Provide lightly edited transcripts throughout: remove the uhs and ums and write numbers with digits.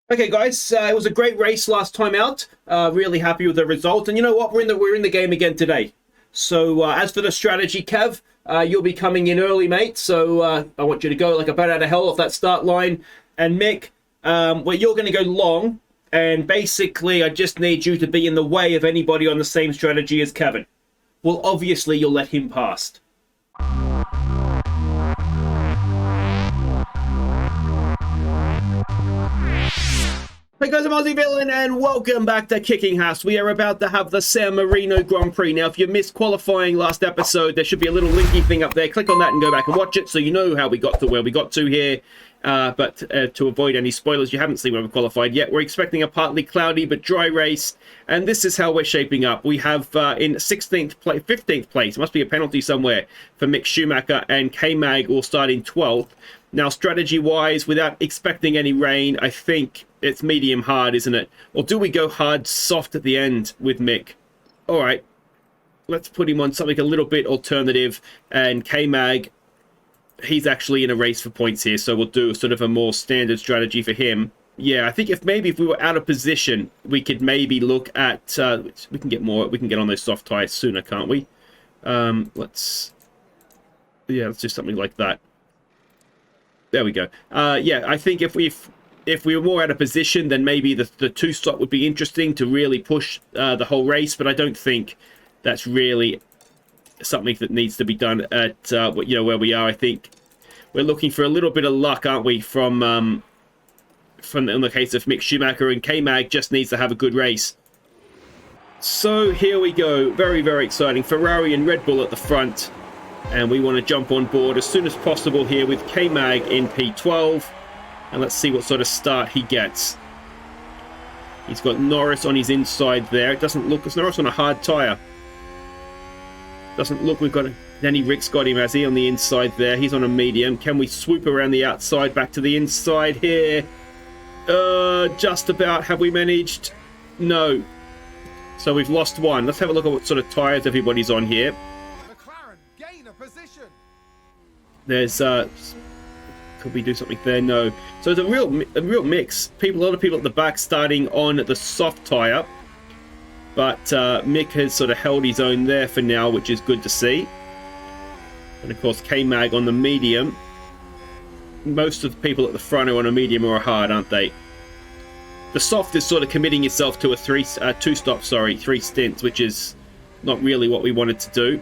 Okay, guys, it was a great race last time out. Really happy with the result, and you know what? We're in the game again today. So as for the strategy, Kev, you'll be coming in early, mate. So I want you to go like a bat out of hell off that start line. And Mick, well, you're going to go long, and basically, I just need you to be in the way of anybody on the same strategy as Kevin. Well, obviously, you'll let him past. Hey guys, I'm Aussie Villain and welcome back to Kicking Haas. We are about to have the San Marino Grand Prix. Now, if you missed qualifying last episode, there should be a little linky thing up there. Click on that and go back and watch it so you know how we got to where we got to here. But to avoid any spoilers, you haven't seen where we qualified yet. We're expecting a partly cloudy but dry race. And this is how we're shaping up. We have in 15th place, must be a penalty somewhere, for Mick Schumacher, and K-Mag will start in 12th. Now, strategy-wise, without expecting any rain, I think it's medium-hard, isn't it? Or do we go hard-soft at the end with Mick? All right, let's put him on something a little bit alternative. And K-Mag, he's actually in a race for points here, so we'll do sort of a more standard strategy for him. Yeah, I think if we were out of position, we could maybe look at... we can get on those soft tyres sooner, can't we? Let's do something like that. There we go. Yeah, I think if we were more out of position, then maybe the two-stop would be interesting to really push the whole race, but I don't think that's really something that needs to be done at where we are. I think we're looking for a little bit of luck, aren't we, from in the case of Mick Schumacher, and K-Mag just needs to have a good race. So here we go. Very, very exciting. Ferrari and Red Bull at the front. And we want to jump on board as soon as possible here with K-Mag in P12. And let's see what sort of start he gets. He's got Norris on his inside there. It doesn't look... It's Norris on a hard tyre. Doesn't look... We've got... Danny Rick's got him, has he, on the inside there. He's on a medium. Can we swoop around the outside back to the inside here? Just about. Have we managed? No. So we've lost one. Let's have a look at what sort of tyres everybody's on here. There's could we do something there? No. So it's a real mix. A lot of people at the back starting on the soft tyre, but Mick has sort of held his own there for now, which is good to see. And of course, K-Mag on the medium. Most of the people at the front are on a medium or a hard, aren't they? The soft is sort of committing itself to a three stints, which is not really what we wanted to do.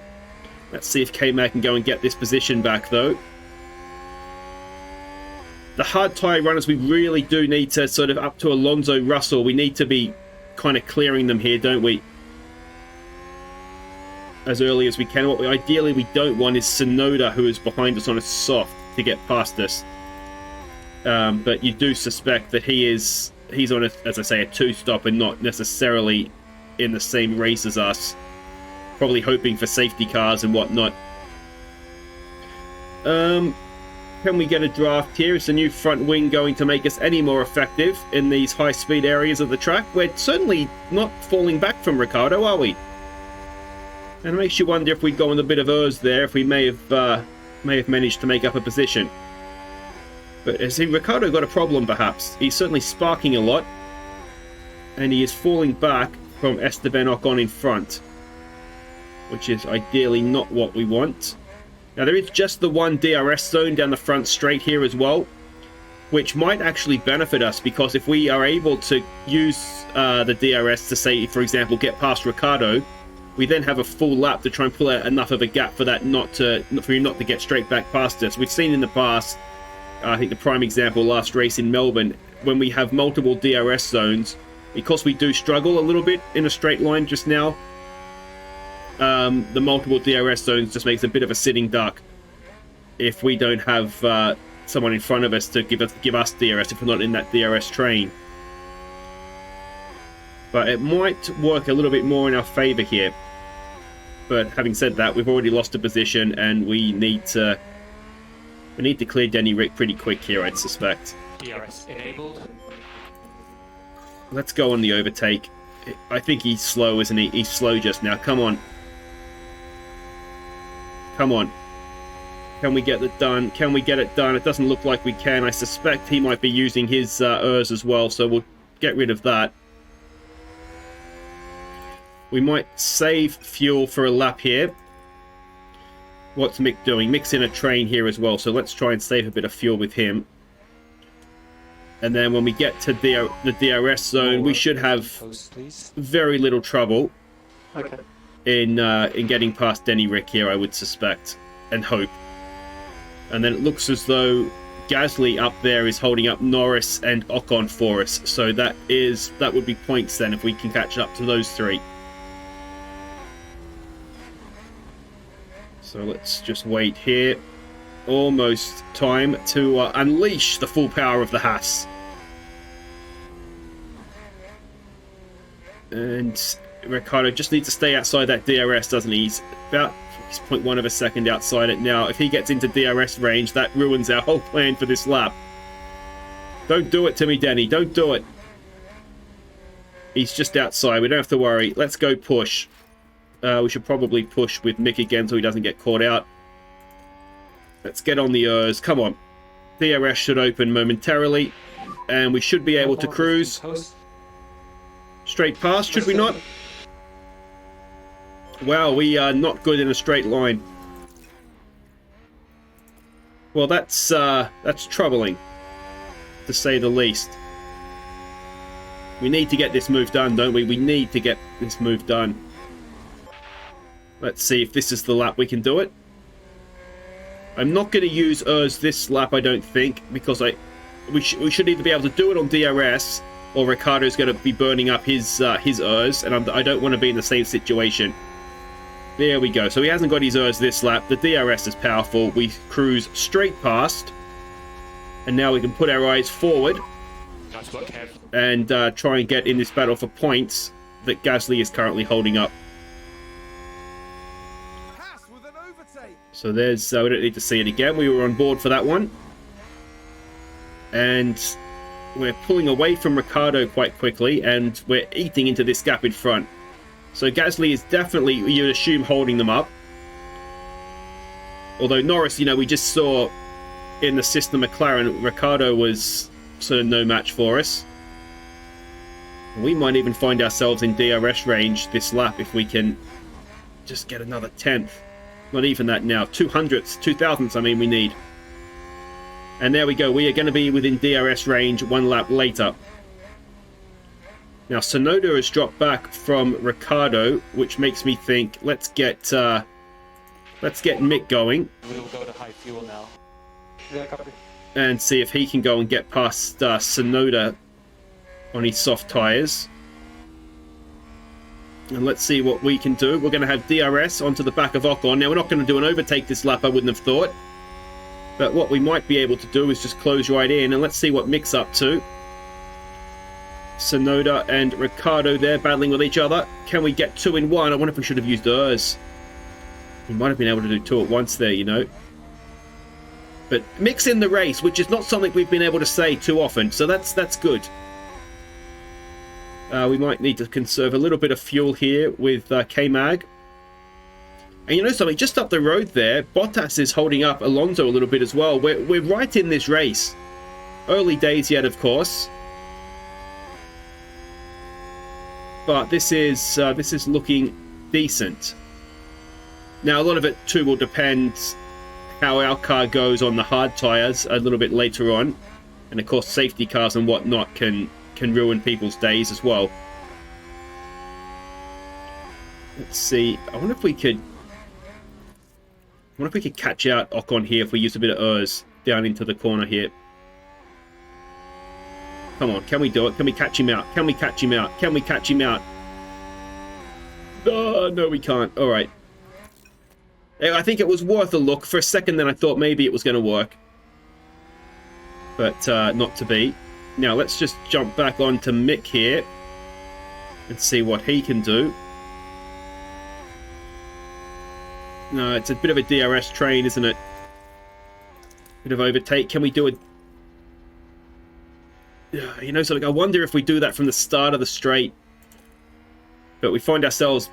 Let's see if K-Mag can go and get this position back, though. The hard tyre runners, we really do need to sort of up to Alonso, Russell. We need to be kind of clearing them here, don't we? As early as we can. What ideally we don't want is Tsunoda, who is behind us on a soft, to get past us. But you do suspect that he's on, as I say, a two-stop and not necessarily in the same race as us. Probably hoping for safety cars and whatnot. Can we get a draft here? Is the new front wing going to make us any more effective in these high-speed areas of the track? We're certainly not falling back from Ricciardo, are we? And it makes you wonder if we go on a bit of Urs there, if we may have managed to make up a position. But has Ricciardo got a problem, perhaps? He's certainly sparking a lot, and he is falling back from Esteban Ocon in front, which is ideally not what we want. Now, there is just the one DRS zone down the front straight here as well, which might actually benefit us, because if we are able to use the DRS to, say, for example, get past Ricciardo, we then have a full lap to try and pull out enough of a gap for that for him not to get straight back past us. We've seen in the past, I think the prime example last race in Melbourne, when we have multiple DRS zones, because we do struggle a little bit in a straight line just now, the multiple DRS zones just makes a bit of a sitting duck if we don't have someone in front of us to give us DRS if we're not in that DRS train. But it might work a little bit more in our favour here. But having said that, we've already lost a position, and we need to clear Danny Rick pretty quick here, I'd suspect. DRS enabled. Let's go on the overtake. I think he's slow, isn't he? He's slow just now. Come on. Come on. Can we get it done? Can we get it done? It doesn't look like we can. I suspect he might be using his ERS as well, so we'll get rid of that. We might save fuel for a lap here. What's Mick doing? Mick's in a train here as well, so let's try and save a bit of fuel with him. And then when we get to the DRS zone, we should have very little trouble in getting past Denny Rick here, I would suspect, and hope. And then it looks as though Gasly up there is holding up Norris and Ocon for us. So that would be points then if we can catch up to those three. So let's just wait here. Almost time to unleash the full power of the Haas. And Ricciardo just needs to stay outside that DRS, doesn't he? He's 0.1 of a second outside it now. If he gets into DRS range, that ruins our whole plan for this lap. Don't do it to me, Denny. Don't do it. He's just outside. We don't have to worry. Let's go push. We should probably push with Mick again so he doesn't get caught out. Let's get on the ERS. Come on. DRS should open momentarily. And we should be able to cruise. Straight past, should we not? Wow, we are not good in a straight line. Well, that's troubling, to say the least. We need to get this move done, don't we? We need to get this move done. Let's see if this is the lap we can do it. I'm not going to use ERS this lap, I don't think, because we should either be able to do it on DRS, or Ricciardo's going to be burning up his ERS, and I don't want to be in the same situation. There we go. So he hasn't got his ERS this lap. The DRS is powerful. We cruise straight past, and now we can put our eyes forward and try and get in this battle for points that Gasly is currently holding up. So there's, we don't need to see it again. We were on board for that one. And we're pulling away from Ricciardo quite quickly, and we're eating into this gap in front. So Gasly is definitely, you'd assume, holding them up. Although Norris, you know, we just saw in the system McLaren, Ricciardo was sort of no match for us. We might even find ourselves in DRS range this lap if we can just get another 10th. Not even that now. 200ths, 2000ths, I mean, we need. And there we go. We are going to be within DRS range one lap later. Now, Tsunoda has dropped back from Ricciardo, which makes me think, let's get Mick going. We'll go to high fuel now. Yeah, copy. And see if he can go and get past Tsunoda on his soft tyres. And let's see what we can do. We're going to have DRS onto the back of Ocon. Now, we're not going to do an overtake this lap, I wouldn't have thought. But what we might be able to do is just close right in, and let's see what Mick's up to. Tsunoda and Ricciardo there battling with each other. Can we get 2 in 1? I wonder if we should have used ERS. We might have been able to do 2 at once there, you know. But Mick's in the race, which is not something we've been able to say too often, so that's good. We might need to conserve a little bit of fuel here with K-Mag. And you know something, just up the road there, Bottas is holding up Alonso a little bit as well. We're right in this race. Early days yet, of course. But this is looking decent. Now, a lot of it too will depend how our car goes on the hard tyres a little bit later on. And of course, safety cars and whatnot can ruin people's days as well. Let's see. I wonder if we could catch out Ocon here if we use a bit of ERS down into the corner here. Come on, can we do it? Can we catch him out? Can we catch him out? Can we catch him out? Oh, no, we can't. All right. I think it was worth a look. For a second then I thought maybe it was going to work. But not to be. Now, let's just jump back onto Mick here and see what he can do. No, it's a bit of a DRS train, isn't it? Bit of overtake. Can we do it? You know, something. I wonder if we do that from the start of the straight. But we find ourselves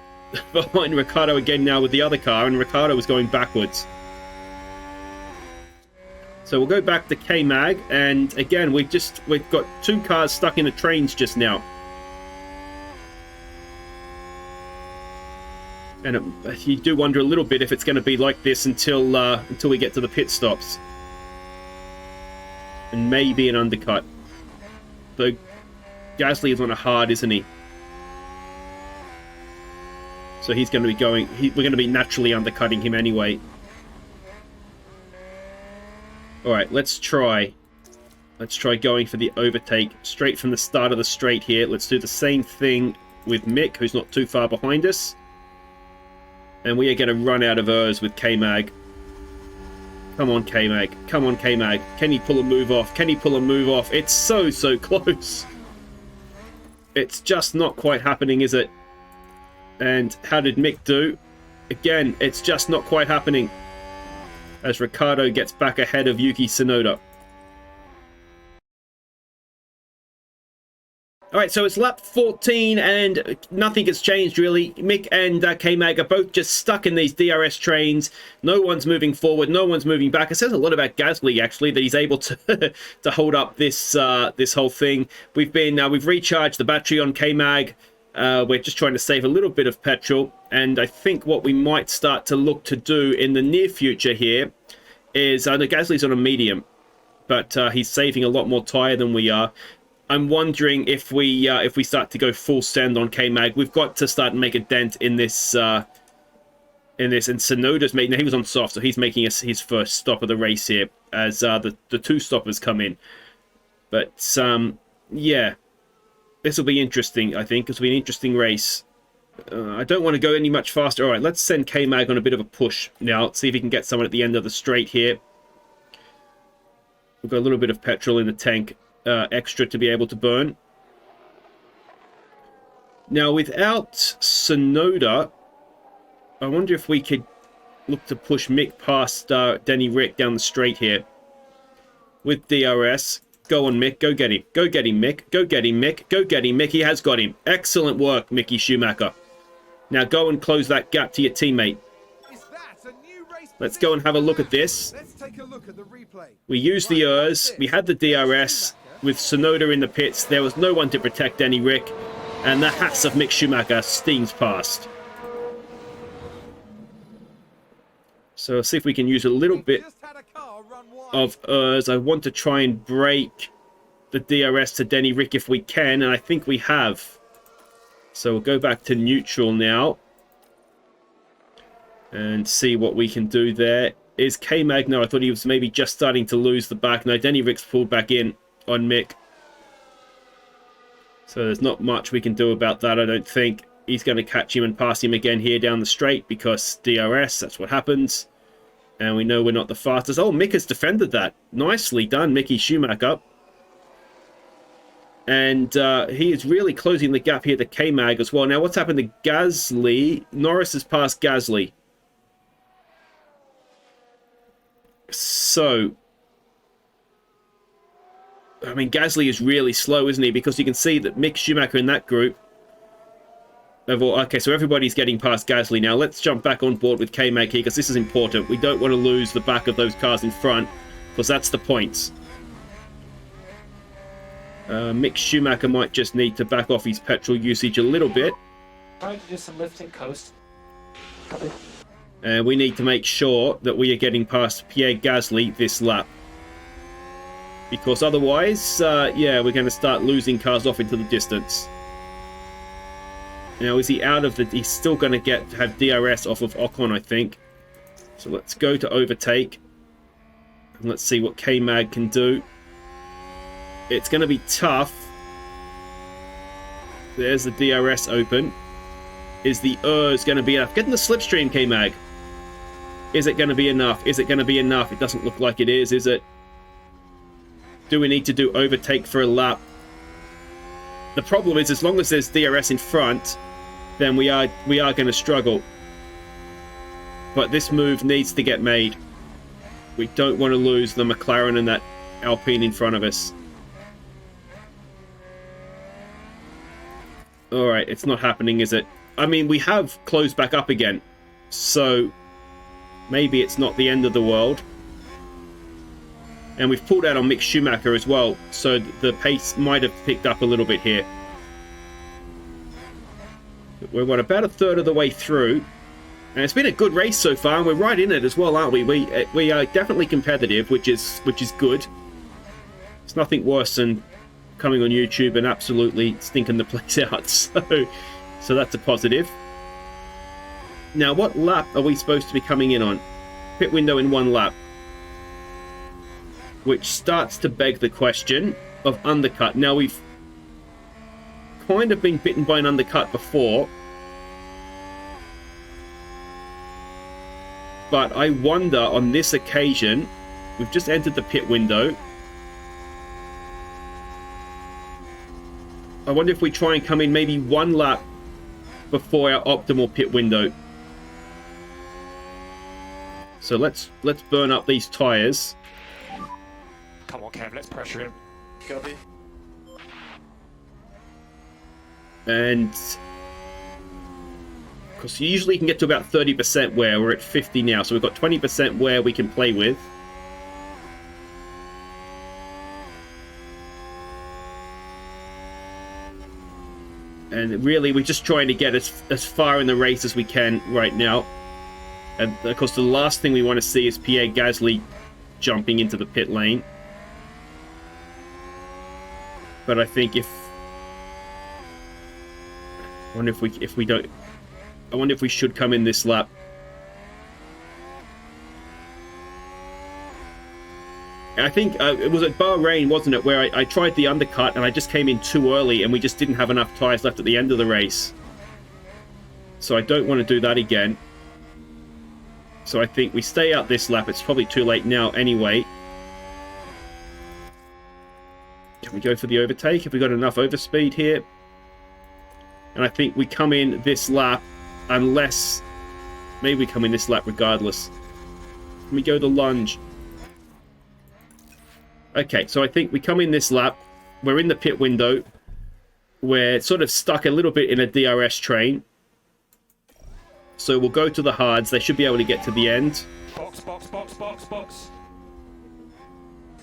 behind Ricciardo again now with the other car, and Ricciardo was going backwards. So we'll go back to K-Mag, and again, we've got 2 cars stuck in the trains just now. And you do wonder a little bit if it's going to be like this until we get to the pit stops. And maybe an undercut. Though Gasly is on a hard, isn't he? So he's going to be going... we're going to be naturally undercutting him anyway. Alright, let's try. Let's try going for the overtake straight from the start of the straight here. Let's do the same thing with Mick, who's not too far behind us. And we are going to run out of Urs with K-Mag. Come on, K-Mag. Come on, K-Mag. Can he pull a move off? Can he pull a move off? It's so, so close. It's just not quite happening, is it? And how did Mick do? Again, it's just not quite happening. As Ricciardo gets back ahead of Yuki Tsunoda. Alright, so it's lap 14 and nothing has changed really. Mick and K-Mag are both just stuck in these DRS trains. No one's moving forward, no one's moving back. It says a lot about Gasly actually, that he's able to to hold up this this whole thing. We've recharged the battery on K-Mag. We're just trying to save a little bit of petrol, and I think what we might start to look to do in the near future here is, I know Gasly's on a medium, but he's saving a lot more tyre than we are. I'm wondering if we start to go full send on K-Mag, we've got to start and make a dent in this. And Tsunoda's making. He was on soft, so he's making his first stop of the race here as the 2 stoppers come in. But yeah, this will be interesting. I think this will be an interesting race. I don't want to go any much faster. All right, let's send K-Mag on a bit of a push now. Let's see if he can get someone at the end of the straight here. We've got a little bit of petrol in the tank. Extra to be able to burn. Now, without Tsunoda, I wonder if we could look to push Mick past Denny Rick down the straight here. With DRS. Go on, Mick. Go get him. Go get him, Mick. Go get him, Mick. Go get him, Mick. He has got him. Excellent work, Mickey Schumacher. Now go and close that gap to your teammate. Let's go and have a look at this. We used the ERS. We had the DRS. With Tsunoda in the pits, there was no one to protect Denny Rick, and the Haas of Mick Schumacher steams past. So let's see if we can use a little bit of ERS. I want to try and break the DRS to Denny Rick if we can, and I think we have. So we'll go back to neutral now and see what we can do there. Is K-Mag? No, I thought he was maybe just starting to lose the back. No, Denny Rick's pulled back in on Mick. So there's not much we can do about that, I don't think. He's going to catch him and pass him again here down the straight because DRS, that's what happens. And we know we're not the fastest. Oh, Mick has defended that. Nicely done, Mickey Schumacher. And he is really closing the gap here to K-Mag as well. Now, what's happened to Gasly? Norris has passed Gasly. So, I mean, Gasly is really slow, isn't he? Because you can see that Mick Schumacher in that group. Okay, so everybody's getting past Gasly now. Let's jump back on board with K-Mag here because this is important. We don't want to lose the back of those cars in front because that's the points. Mick Schumacher might just need to back off his petrol usage a little bit. Trying to do some lifting coast. And we need to make sure that we are getting past Pierre Gasly this lap. Because otherwise, yeah, we're going to start losing cars off into the distance. Now, is he out of the... He's still going to have DRS off of Ocon, I think. So let's go to overtake. And let's see what K-Mag can do. It's going to be tough. There's the DRS open. Is the ERS going to be enough? Get in the slipstream, K-Mag. Is it going to be enough? Is it going to be enough? It doesn't look like it is it? Do we need to do overtake for a lap? The problem is, as long as there's DRS in front, then we are going to struggle. But this move needs to get made. We don't want to lose the McLaren and that Alpine in front of us. Alright, it's not happening, is it? I mean, we have closed back up again. So, maybe it's not the end of the world. And we've pulled out on Mick Schumacher as well, so the pace might have picked up a little bit here. We're about a third of the way through, and it's been a good race so far, and we're right in it as well, aren't we? We are definitely competitive, which is good. It's nothing worse than coming on YouTube and absolutely stinking the place out, so that's a positive. Now, what lap are we supposed to be coming in on? Pit window in 1 lap. Which starts to beg the question of undercut. Now, we've kind of been bitten by an undercut before. But I wonder, on this occasion, we've just entered the pit window. I wonder if we try and come in maybe 1 lap before our optimal pit window. So let's burn up these tires. Come on, Kev, let's pressure him. Copy. And because usually you can get to about 30% wear. We're at 50 now, so we've got 20% wear we can play with. And really, we're just trying to get as far in the race as we can right now. And of course, the last thing we want to see is Pierre Gasly jumping into the pit lane. But I think I wonder if we should come in this lap. I think it was at Bahrain, wasn't it, where I tried the undercut and I just came in too early and we just didn't have enough tires left at the end of the race. So I don't want to do that again. So I think we stay out this lap. It's probably too late now anyway. Can we go for the overtake? Have we got enough overspeed here? And I think we come in this lap unless... Maybe we come in this lap regardless. Can we go the lunge? Okay, so I think we come in this lap. We're in the pit window. We're sort of stuck a little bit in a DRS train. So we'll go to the hards. They should be able to get to the end. Box, box, box, box, box.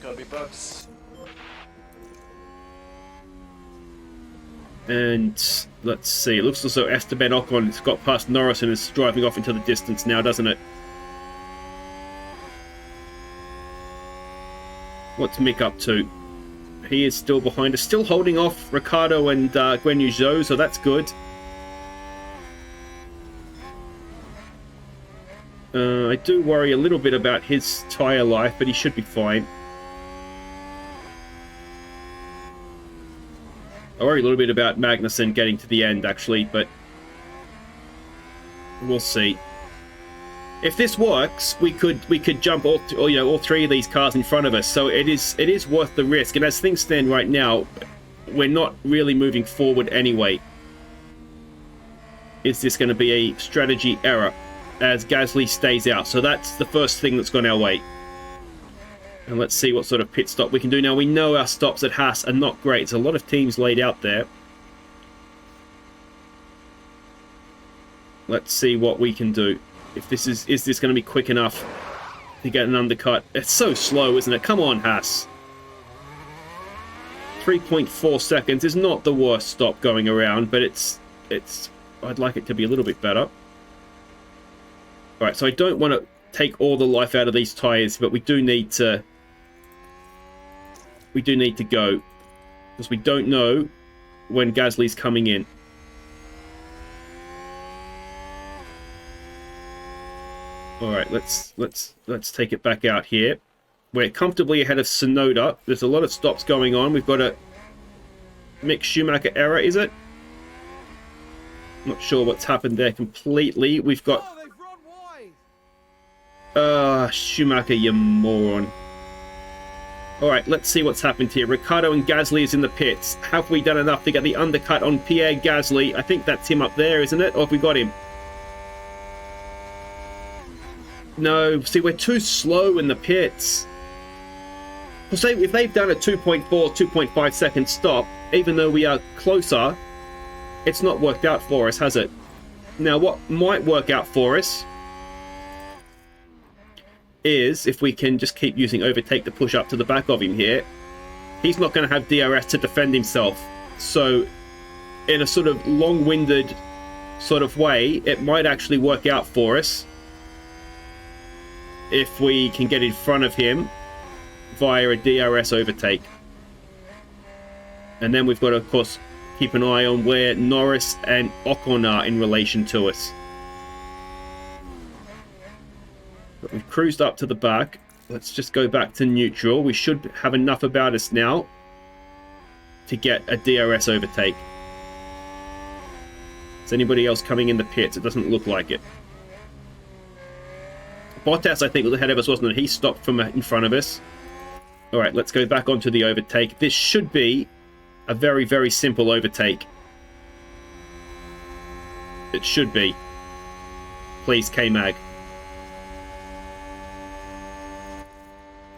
Copy, box. And let's see. It looks as though Esteban Ocon has got past Norris and is driving off into the distance now, doesn't it? What's Mick up to? He is still behind us, still holding off Ricciardo and Guan Yu Zhou, so that's good. I do worry a little bit about his tyre life, but he should be fine. I worry a little bit about Magnussen getting to the end, actually, but we'll see. If this works, we could jump all 3 of these cars in front of us. So it is worth the risk. And as things stand right now, we're not really moving forward anyway. Is this going to be a strategy error as Gasly stays out? So that's the first thing that's gone our way. And let's see what sort of pit stop we can do. Now, we know our stops at Haas are not great. There's a lot of teams laid out there. Let's see what we can do. If this is this going to be quick enough to get an undercut? It's so slow, isn't it? Come on, Haas. 3.4 seconds is not the worst stop going around, but it's I'd like it to be a little bit better. All right, so I don't want to take all the life out of these tires, but we do need to go because we don't know when Gasly's coming in. All right, let's take it back out here. We're comfortably ahead of Tsunoda. There's a lot of stops going on. We've got a Mick Schumacher error, is it? Not sure what's happened there completely. We've got Schumacher, you moron. All right, let's see what's happened here. Ricciardo and Gasly is in the pits. Have we done enough to get the undercut on Pierre Gasly? I think that's him up there, isn't it? Or have we got him? No, see, we're too slow in the pits. Well, say if they've done a 2.4, 2.5 second stop, even though we are closer, it's not worked out for us, has it? Now, what might work out for us is, if we can just keep using overtake to push up to the back of him here, he's not going to have DRS to defend himself. So in a sort of long-winded sort of way, it might actually work out for us if we can get in front of him via a DRS overtake. And then we've got to, of course, keep an eye on where Norris and Ocon are in relation to us. But we've cruised up to the back. Let's just go back to neutral. We should have enough about us now to get a DRS overtake. Is anybody else coming in the pits? It doesn't look like it. Bottas, I think, was ahead of us, wasn't it? He stopped from in front of us. All right, let's go back onto the overtake. This should be a very, very simple overtake. It should be. Please, K-Mag.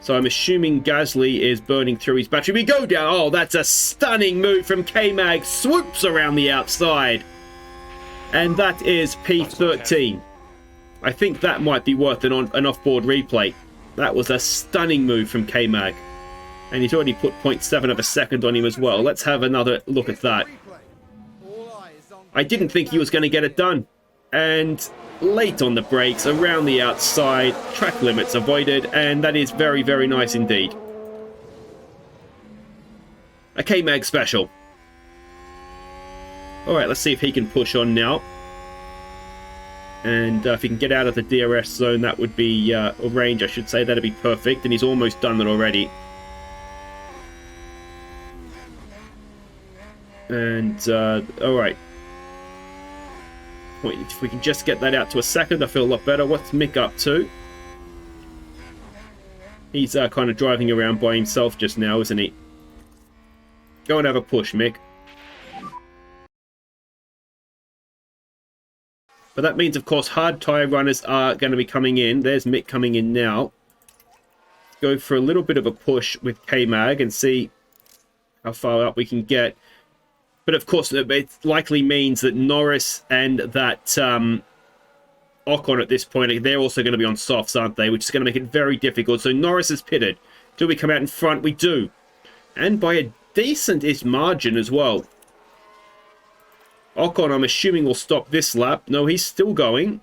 So I'm assuming Gasly is burning through his battery. We go down. Oh, that's a stunning move from K-Mag. Swoops around the outside. And that is P13. I think that might be worth an off-board replay. That was a stunning move from K-Mag. And he's already put 0.7 of a second on him as well. Let's have another look at that. I didn't think he was going to get it done. And late on the brakes, around the outside, track limits avoided, and that is very, very nice indeed. A K-Mag special. Alright, let's see if he can push on now. And if he can get out of the DRS zone, that would be, or range I should say, that'd be perfect, and he's almost done that already. And, alright. If we can just get that out to a second, I feel a lot better. What's Mick up to? He's kind of driving around by himself just now, isn't he? Go and have a push, Mick. But that means, of course, hard tyre runners are going to be coming in. There's Mick coming in now. Go for a little bit of a push with K-Mag and see how far up we can get. But, of course, it likely means that Norris and that Ocon at this point, they're also going to be on softs, aren't they? Which is going to make it very difficult. So Norris is pitted. Do we come out in front? We do. And by a decent-ish margin as well. Ocon, I'm assuming, will stop this lap. No, he's still going.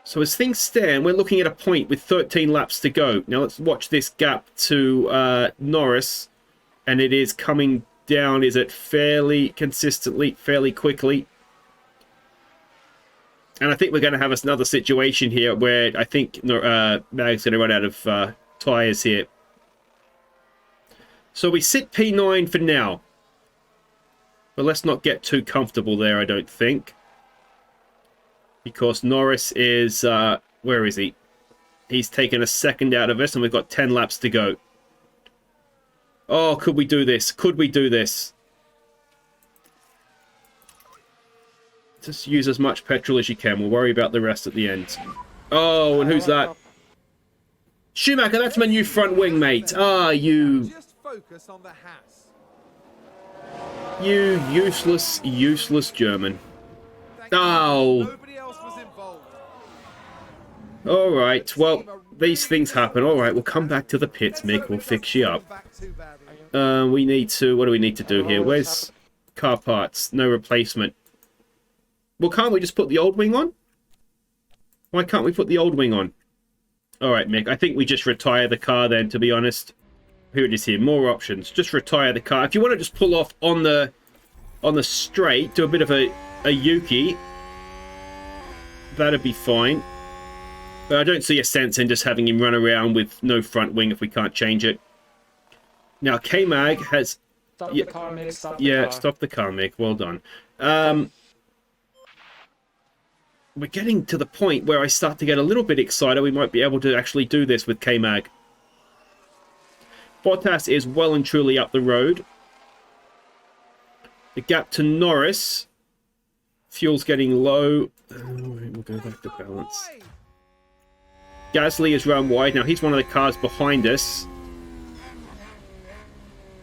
So as things stand, we're looking at a point with 13 laps to go. Now let's watch this gap to Norris. And it is coming down, is it fairly consistently, fairly quickly? And I think we're going to have another situation here where I think Mag's going to run out of tyres here. So we sit P9 for now. But let's not get too comfortable there, I don't think. Because Norris is... where is he? He's taken a second out of us and we've got 10 laps to go. Oh, could we do this? Could we do this? Just use as much petrol as you can. We'll worry about the rest at the end. Oh, and who's that? Schumacher, that's my new front wing, mate. Ah, you... Just focus on the Haas. You useless, useless German. Oh. Nobody else was involved. Alright, well, these things happen. Alright, we'll come back to the pits, Mick. We'll fix you up. We need to... What do we need to do here? Where's car parts? No replacement. Well, can't we just put the old wing on? Why can't we put the old wing on? Alright, Mick. I think we just retire the car then, to be honest. Here it is here. More options. Just retire the car. If you want to just pull off on the straight, do a bit of a Yuki, that'd be fine. But I don't see a sense in just having him run around with no front wing if we can't change it. Now, K-Mag has... Stop the car, Mick. Stop the car. Stop the car, Mick. Well done. We're getting to the point where I start to get a little bit excited. We might be able to actually do this with K-Mag. Bottas is well and truly up the road. The gap to Norris. Fuel's getting low. We'll go back to balance. Gasly is run wide. Now, he's one of the cars behind us.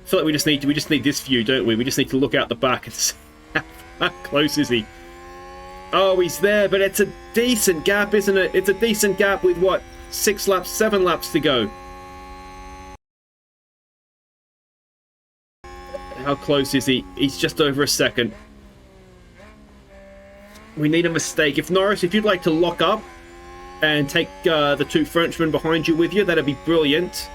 I feel like we just need this view, don't we? We just need to look out the back and see how close is he. Oh, he's there, but it's a decent gap, isn't it? It's a decent gap with, what, 6 laps, 7 laps to go. How close is he? He's just over a second. We need a mistake. If Norris, if you'd like to lock up and take the 2 Frenchmen behind you with you, that'd be brilliant.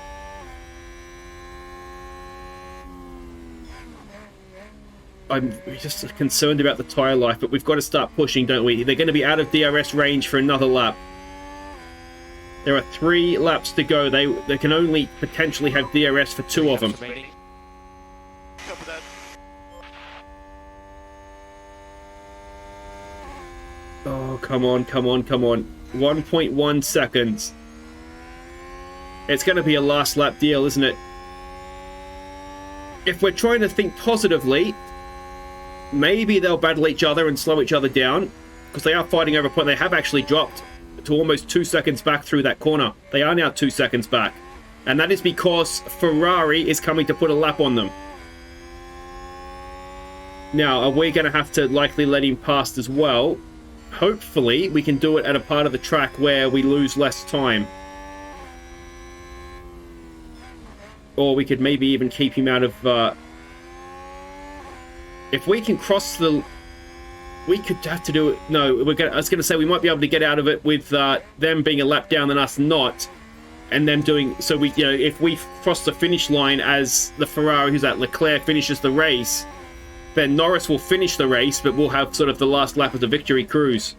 I'm just concerned about the tyre life, but we've got to start pushing, don't we? They're going to be out of DRS range for another lap. There are 3 laps to go. They can only potentially have DRS for 2 of them. Oh, come on, come on, come on. 1.1 seconds. It's going to be a last lap deal, isn't it? If we're trying to think positively, maybe they'll battle each other and slow each other down, because they are fighting over a point. They have actually dropped to almost 2 seconds back through that corner. They are now 2 seconds back. And that is because Ferrari is coming to put a lap on them. Now, are we going to have to likely let him past as well? Hopefully, we can do it at a part of the track where we lose less time. Or we could maybe even keep him out of... If we can cross the... We could have to do it... No, I was going to say we might be able to get out of it with them being a lap down than us not. And them doing... So, we, you know, if we cross the finish line as the Ferrari, who's at Leclerc, finishes the race, then Norris will finish the race, but we'll have sort of the last lap of the victory cruise.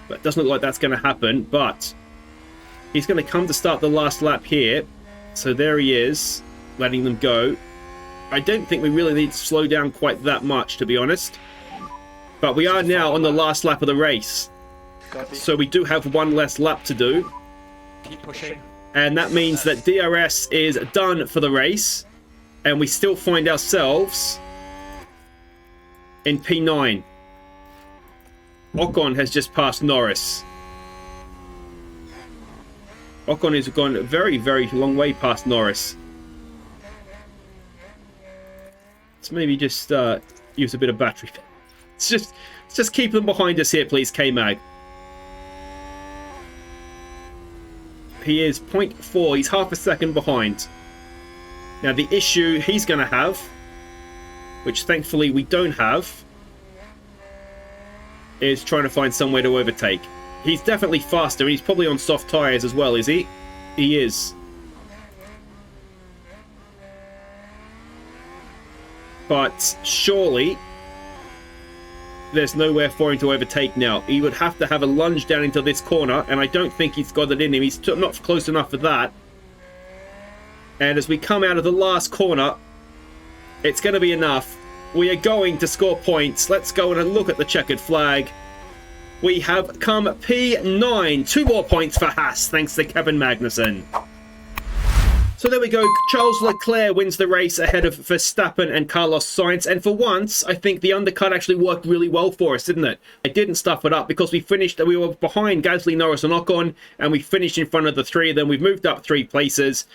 But it doesn't look like that's going to happen, but he's going to come to start the last lap here. So there he is, letting them go. I don't think we really need to slow down quite that much, to be honest. But we are now on the last lap of the race. So we do have 1 less lap to do. Keep pushing. And that means that DRS is done for the race. And we still find ourselves in P9. Ocon has just passed Norris. Ocon has gone a very, very long way past Norris. Let's maybe just use a bit of battery. Let's just keep them behind us here, please, K-Mag. He is 0.4. He's half a second behind. Now, the issue he's going to have, which thankfully we don't have, is trying to find somewhere to overtake. He's definitely faster, and he's probably on soft tyres as well, is he? He is. But surely there's nowhere for him to overtake now. He would have to have a lunge down into this corner, and I don't think he's got it in him. He's not close enough for that. And as we come out of the last corner, it's going to be enough. We are going to score points. Let's go and look at the checkered flag. We have come P9. 2 more points for Haas, thanks to Kevin Magnussen. So there we go. Charles Leclerc wins the race ahead of Verstappen and Carlos Sainz. And for once, I think the undercut actually worked really well for us, didn't it? It didn't stuff it up because we were behind Gasly, Norris and Ocon, and we finished in front of the 3 of them. We've moved up 3 places.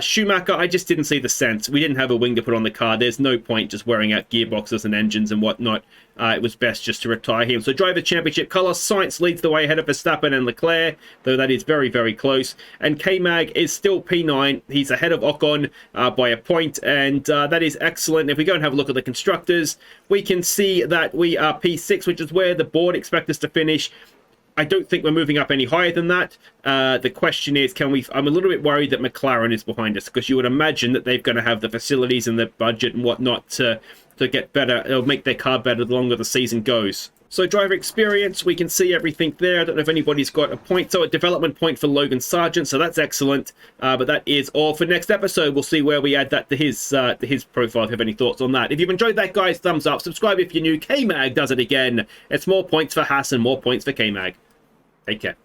Schumacher, I just didn't see the sense. We didn't have a wing to put on the car. There's no point just wearing out gearboxes and engines and whatnot. It was best just to retire him. So Driver Championship, Carlos Sainz leads the way ahead of Verstappen and Leclerc, though that is very, very close. And K-Mag is still P9. He's ahead of Ocon by a point, and that is excellent. If we go and have a look at the constructors, we can see that we are P6, which is where the board expect us to finish. I don't think we're moving up any higher than that. The question is, can we... I'm a little bit worried that McLaren is behind us, because you would imagine that they're going to have the facilities and the budget and whatnot to get better. It'll make their car better the longer the season goes. So driver experience, we can see everything there. I don't know if anybody's got a point. So a development point for Logan Sargent, so that's excellent. But that is all for next episode. We'll see where we add that to his profile. If you have any thoughts on that. If you've enjoyed that, guys, thumbs up. Subscribe if you're new. K-Mag does it again. It's more points for Haas and more points for K-Mag. Take care.